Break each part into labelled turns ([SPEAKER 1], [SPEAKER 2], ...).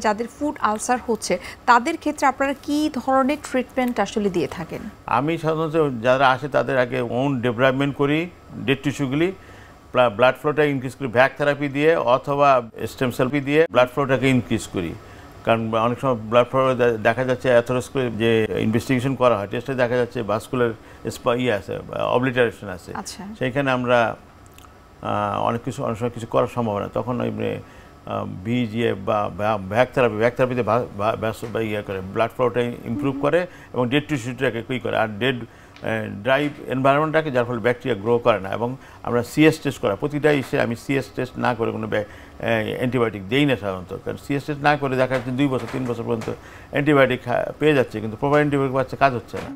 [SPEAKER 1] যাদের food ulcer হচ্ছে তাদের ক্ষেত্রে আপনারা কি ধরনের ট্রিটমেন্ট আসলে দিয়ে থাকেন?
[SPEAKER 2] আমি সাধারণত যারা আসে তাদের আগে ওন ডেভেলপমেন্ট করি ডেড টিস্যুগুলি, ব্লাড ফ্লোটা ইনক্রিজ করি ভ্যাক থেরাপি দিয়ে অথবা স্টেম সেলপি দিয়ে ব্লাড ফ্লোটাকে ইনক্রিজ করি। কারণ অনেক সময় ব্লাড ফ্লো দেখা যাচ্ছে অ্যাথেরোস্কোপি যে ইনভেস্টিগেশন করা হয় টেস্টে দেখা যাচ্ছে ভাস্কুলার আছে, অবলিটারেশন আছে, সেইখানে আমরা অনেক সময় কিছু করার সম্ভাবনা, তখন ওই ভিজিএ বা ভ্যাক থেরাপিতে ইয়ে করে ব্লাড ফ্লোটা ইমপ্রুভ করে এবং ডেড টিস্যুটাকে করে আর ডেড ড্রাই এনভায়রনমেন্টটাকে, যার ফলে ব্যাকটেরিয়া গ্রো করে না। এবং আমরা সিএস টেস্ট করা প্রতিটা আমি সিএস টেস্ট না করে কোনো অ্যান্টিবায়োটিক দিই না সাধারণত, কারণ সিএস টেস্ট না করে দেখা যাচ্ছে 2 বছর 3 বছর পর্যন্ত অ্যান্টিবায়োটিক পেয়ে যাচ্ছে কিন্তু প্রপার অ্যান্টিবায়োটিক পাচ্ছে কাজ হচ্ছে না।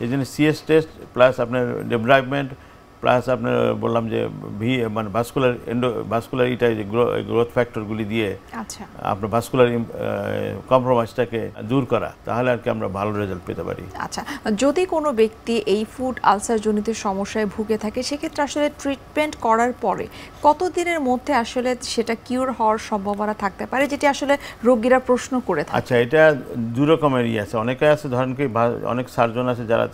[SPEAKER 2] এই জন্য সিএস টেস্ট প্লাস আপনার ডেভেলপমেন্ট প্লাস আপনার বললাম যে মানে ভাস্কুলার যে গ্রোথ ফ্যাক্টরগুলি দিয়ে আপনার ভাস্কুলার কম্প্রোমাইজটাকে দূর করা, তাহলে আর কি আমরা ভালো রেজাল্ট পেতে পারি।
[SPEAKER 1] আচ্ছা, যদি কোনো ব্যক্তি এই ফুড আলসার জনিত সমস্যায় ভুগে থাকে সেক্ষেত্রে আসলে ট্রিটমেন্ট করার পরে কতদিনের মধ্যে আসলে সেটা কিউর হওয়ার সম্ভাবনা থাকতে পারে, যেটি আসলে রোগীরা প্রশ্ন করে থাকে?
[SPEAKER 2] আচ্ছা, এটা 2 রকমের আছে। অনেকে আছে ধরেন কি অনেক সার্জন আছে যারা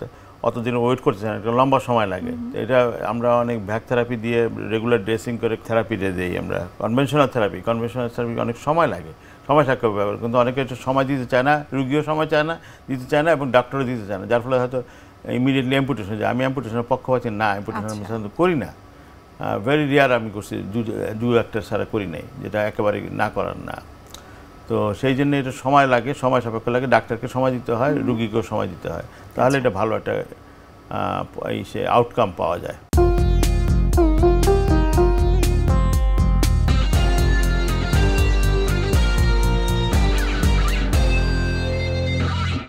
[SPEAKER 2] অতদিন ওয়েট করতে চান, একটা লম্বা সময় লাগে। এটা আমরা অনেক ভ্যাক থেরাপি দিয়ে রেগুলার ড্রেসিং করে থেরাপি দিই আমরা। কনভেনশনাল থেরাপি অনেক সময় লাগে, সময় সাপেক্ষ ব্যাপার, কিন্তু অনেকে একটু সময় দিতে চায় না, রুগীও সময় দিতে চায় না এবং ডাক্তারও দিতে চায় না, যার ফলে হয়তো ইমিডিয়েটলি অ্যাম্পুটেশন যায়। আমি অ্যাম্পুটেশনের পক্ষপাতী না, অ্যাম্পুটেশন আমি সাধারণত করি না, ভেরি রেয়ার আমি করছি, 2-1 ছাড়া করি নাই, যেটা একেবারে না করার না। তো সেই জন্য এটা সময় লাগে, সময় সাপেক্ষ লাগে, ডাক্তারকে সময় দিতে হয়, রুগীকেও সময় দিতে হয়, তাহলে এটা ভালো একটা আউটকাম পাওয়া যায়।